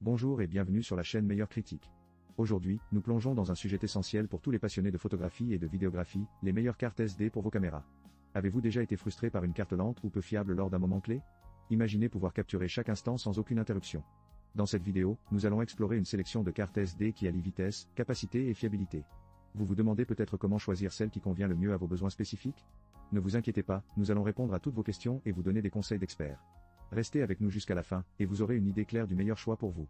Bonjour et bienvenue sur la chaîne Meilleure Critique. Aujourd'hui, nous plongeons dans un sujet essentiel pour tous les passionnés de photographie et de vidéographie, les meilleures cartes SD pour vos caméras. Avez-vous déjà été frustré par une carte lente ou peu fiable lors d'un moment clé? Imaginez pouvoir capturer chaque instant sans aucune interruption. Dans cette vidéo, nous allons explorer une sélection de cartes SD qui allient vitesse, capacité et fiabilité. Vous vous demandez peut-être comment choisir celle qui convient le mieux à vos besoins spécifiques? Ne vous inquiétez pas, nous allons répondre à toutes vos questions et vous donner des conseils d'experts. Restez avec nous jusqu'à la fin, et vous aurez une idée claire du meilleur choix pour vous.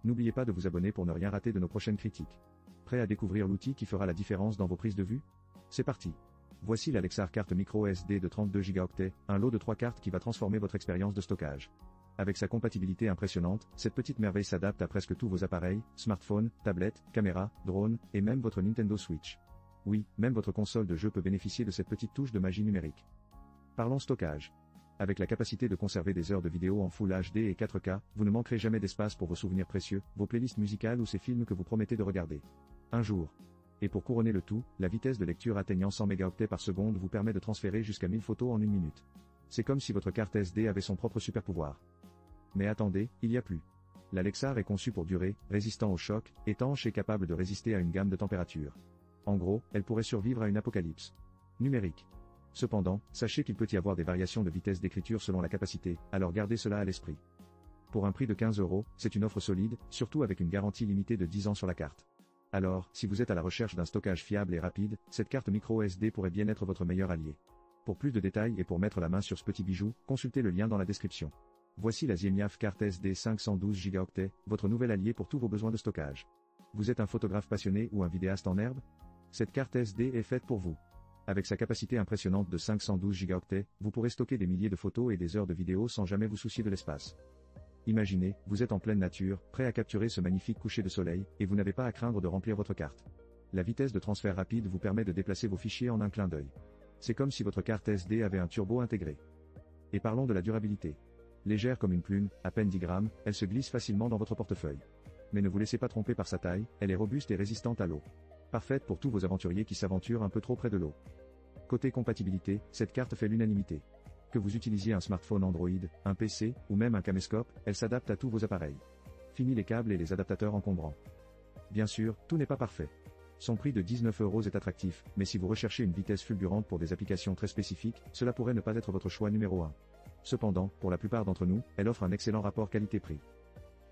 N'oubliez pas de vous abonner pour ne rien rater de nos prochaines critiques. Prêt à découvrir l'outil qui fera la différence dans vos prises de vue? C'est parti! Voici la Lexar carte micro SD de 32 Go, un lot de 3 cartes qui va transformer votre expérience de stockage. Avec sa compatibilité impressionnante, cette petite merveille s'adapte à presque tous vos appareils, smartphones, tablettes, caméras, drones, et même votre Nintendo Switch. Oui, même votre console de jeu peut bénéficier de cette petite touche de magie numérique. Parlons stockage. Avec la capacité de conserver des heures de vidéo en Full HD et 4K, vous ne manquerez jamais d'espace pour vos souvenirs précieux, vos playlists musicales ou ces films que vous promettez de regarder un jour. Et pour couronner le tout, la vitesse de lecture atteignant 100 mégaoctets par seconde vous permet de transférer jusqu'à 1000 photos en une minute. C'est comme si votre carte SD avait son propre super pouvoir. Mais attendez, il y a plus. La Lexar est conçue pour durer, résistant au choc, étanche et capable de résister à une gamme de températures. En gros, elle pourrait survivre à une apocalypse numérique. Cependant, sachez qu'il peut y avoir des variations de vitesse d'écriture selon la capacité, alors gardez cela à l'esprit. Pour un prix de 15 €, c'est une offre solide, surtout avec une garantie limitée de 10 ans sur la carte. Alors, si vous êtes à la recherche d'un stockage fiable et rapide, cette carte micro SD pourrait bien être votre meilleur allié. Pour plus de détails et pour mettre la main sur ce petit bijou, consultez le lien dans la description. Voici la Ziemniaf carte SD 512 Go, votre nouvel allié pour tous vos besoins de stockage. Vous êtes un photographe passionné ou un vidéaste en herbe? Cette carte SD est faite pour vous. Avec sa capacité impressionnante de 512 Go, vous pourrez stocker des milliers de photos et des heures de vidéos sans jamais vous soucier de l'espace. Imaginez, vous êtes en pleine nature, prêt à capturer ce magnifique coucher de soleil, et vous n'avez pas à craindre de remplir votre carte. La vitesse de transfert rapide vous permet de déplacer vos fichiers en un clin d'œil. C'est comme si votre carte SD avait un turbo intégré. Et parlons de la durabilité. Légère comme une plume, à peine 10 grammes, elle se glisse facilement dans votre portefeuille. Mais ne vous laissez pas tromper par sa taille, elle est robuste et résistante à l'eau. Parfaite pour tous vos aventuriers qui s'aventurent un peu trop près de l'eau. Côté compatibilité, cette carte fait l'unanimité. Que vous utilisiez un smartphone Android, un PC, ou même un caméscope, elle s'adapte à tous vos appareils. Fini les câbles et les adaptateurs encombrants. Bien sûr, tout n'est pas parfait. Son prix de 19 € est attractif, mais si vous recherchez une vitesse fulgurante pour des applications très spécifiques, cela pourrait ne pas être votre choix numéro 1. Cependant, pour la plupart d'entre nous, elle offre un excellent rapport qualité-prix.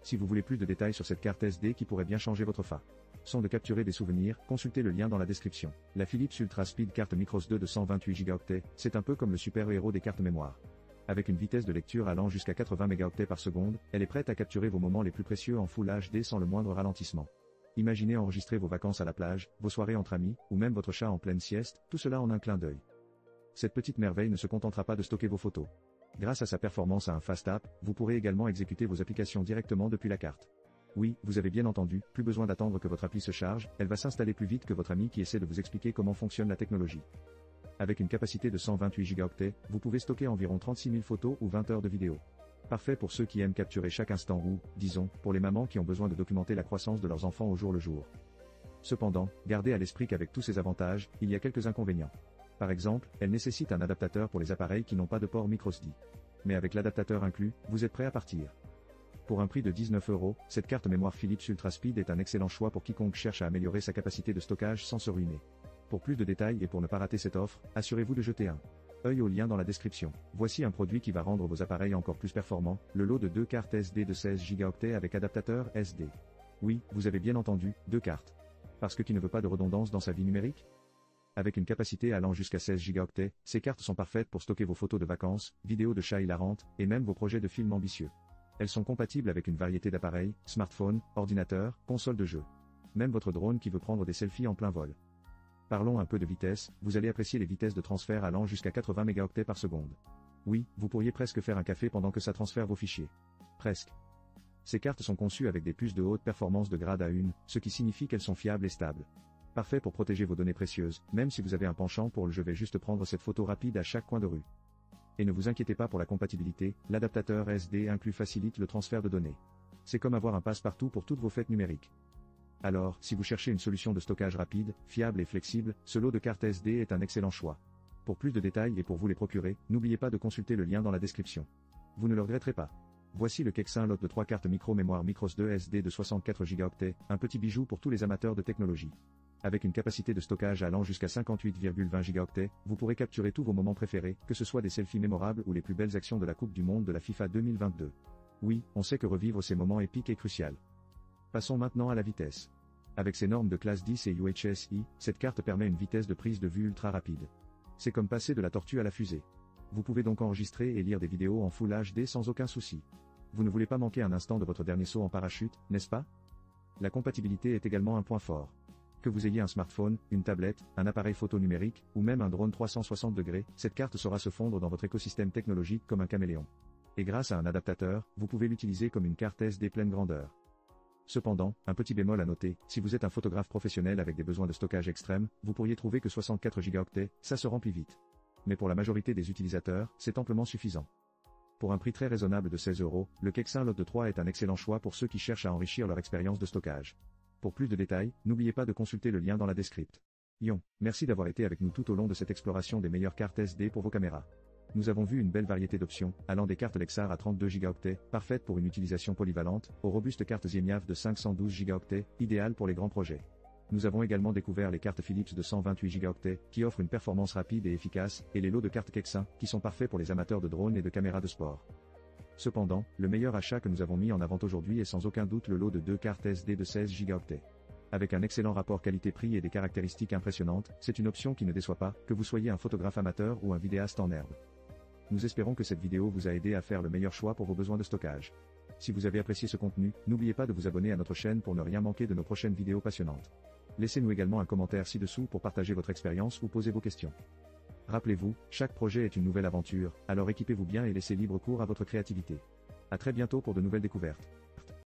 Si vous voulez plus de détails sur cette carte SD qui pourrait bien changer votre façon de capturer des souvenirs, consultez le lien dans la description. La Philips Ultra Speed carte Micros 2 de 128 Go, c'est un peu comme le super-héros des cartes mémoire. Avec une vitesse de lecture allant jusqu'à 80 mégaoctets par seconde, elle est prête à capturer vos moments les plus précieux en Full HD sans le moindre ralentissement. Imaginez enregistrer vos vacances à la plage, vos soirées entre amis, ou même votre chat en pleine sieste, tout cela en un clin d'œil. Cette petite merveille ne se contentera pas de stocker vos photos. Grâce à sa performance à un fast app, vous pourrez également exécuter vos applications directement depuis la carte. Oui, vous avez bien entendu, plus besoin d'attendre que votre appli se charge, elle va s'installer plus vite que votre ami qui essaie de vous expliquer comment fonctionne la technologie. Avec une capacité de 128 Go, vous pouvez stocker environ 36 000 photos ou 20 heures de vidéo. Parfait pour ceux qui aiment capturer chaque instant ou, disons, pour les mamans qui ont besoin de documenter la croissance de leurs enfants au jour le jour. Cependant, gardez à l'esprit qu'avec tous ces avantages, il y a quelques inconvénients. Par exemple, elle nécessite un adaptateur pour les appareils qui n'ont pas de port microSD. Mais avec l'adaptateur inclus, vous êtes prêt à partir. Pour un prix de 19 €, cette carte mémoire Philips Ultra Speed est un excellent choix pour quiconque cherche à améliorer sa capacité de stockage sans se ruiner. Pour plus de détails et pour ne pas rater cette offre, assurez-vous de jeter un œil au lien dans la description. Voici un produit qui va rendre vos appareils encore plus performants, le lot de 2 cartes SD de 16 Go avec adaptateur SD. Oui, vous avez bien entendu, 2 cartes. Parce que qui ne veut pas de redondance dans sa vie numérique? Avec une capacité allant jusqu'à 16 Go, ces cartes sont parfaites pour stocker vos photos de vacances, vidéos de chats hilarantes, et même vos projets de films ambitieux. Elles sont compatibles avec une variété d'appareils, smartphones, ordinateurs, consoles de jeux. Même votre drone qui veut prendre des selfies en plein vol. Parlons un peu de vitesse, vous allez apprécier les vitesses de transfert allant jusqu'à 80 mégaoctets par seconde. Oui, vous pourriez presque faire un café pendant que ça transfère vos fichiers. Presque. Ces cartes sont conçues avec des puces de haute performance de grade A1, ce qui signifie qu'elles sont fiables et stables. Parfait pour protéger vos données précieuses, même si vous avez un penchant pour le je vais juste prendre cette photo rapide à chaque coin de rue. Et ne vous inquiétez pas pour la compatibilité, l'adaptateur SD inclus facilite le transfert de données. C'est comme avoir un passe-partout pour toutes vos fêtes numériques. Alors, si vous cherchez une solution de stockage rapide, fiable et flexible, ce lot de cartes SD est un excellent choix. Pour plus de détails et pour vous les procurer, n'oubliez pas de consulter le lien dans la description. Vous ne le regretterez pas. Voici le Kexin lot de 3 cartes micro mémoire Micros 2 SD de 64 Go, un petit bijou pour tous les amateurs de technologie. Avec une capacité de stockage allant jusqu'à 58,20 Go, vous pourrez capturer tous vos moments préférés, que ce soit des selfies mémorables ou les plus belles actions de la Coupe du Monde de la FIFA 2022. Oui, on sait que revivre ces moments épiques est crucial. Passons maintenant à la vitesse. Avec ses normes de classe 10 et UHS-I, cette carte permet une vitesse de prise de vue ultra rapide. C'est comme passer de la tortue à la fusée. Vous pouvez donc enregistrer et lire des vidéos en Full HD sans aucun souci. Vous ne voulez pas manquer un instant de votre dernier saut en parachute, n'est-ce pas? La compatibilité est également un point fort. Que vous ayez un smartphone, une tablette, un appareil photo numérique, ou même un drone 360 degrés, cette carte saura se fondre dans votre écosystème technologique comme un caméléon. Et grâce à un adaptateur, vous pouvez l'utiliser comme une carte SD pleine grandeur. Cependant, un petit bémol à noter, si vous êtes un photographe professionnel avec des besoins de stockage extrêmes, vous pourriez trouver que 64 Go, ça se remplit vite. Mais pour la majorité des utilisateurs, c'est amplement suffisant. Pour un prix très raisonnable de 16 €, le Kexin Lot de 3 est un excellent choix pour ceux qui cherchent à enrichir leur expérience de stockage. Pour plus de détails, n'oubliez pas de consulter le lien dans la description. Merci d'avoir été avec nous tout au long de cette exploration des meilleures cartes SD pour vos caméras. Nous avons vu une belle variété d'options, allant des cartes Lexar à 32 Go, parfaites pour une utilisation polyvalente, aux robustes cartes Zieniav de 512 Go, idéales pour les grands projets. Nous avons également découvert les cartes Philips de 128 Go, qui offrent une performance rapide et efficace, et les lots de cartes Kexin, qui sont parfaits pour les amateurs de drones et de caméras de sport. Cependant, le meilleur achat que nous avons mis en avant aujourd'hui est sans aucun doute le lot de 2 cartes SD de 16 Go. Avec un excellent rapport qualité-prix et des caractéristiques impressionnantes, c'est une option qui ne déçoit pas, que vous soyez un photographe amateur ou un vidéaste en herbe. Nous espérons que cette vidéo vous a aidé à faire le meilleur choix pour vos besoins de stockage. Si vous avez apprécié ce contenu, n'oubliez pas de vous abonner à notre chaîne pour ne rien manquer de nos prochaines vidéos passionnantes. Laissez-nous également un commentaire ci-dessous pour partager votre expérience ou poser vos questions. Rappelez-vous, chaque projet est une nouvelle aventure, alors équipez-vous bien et laissez libre cours à votre créativité. À très bientôt pour de nouvelles découvertes.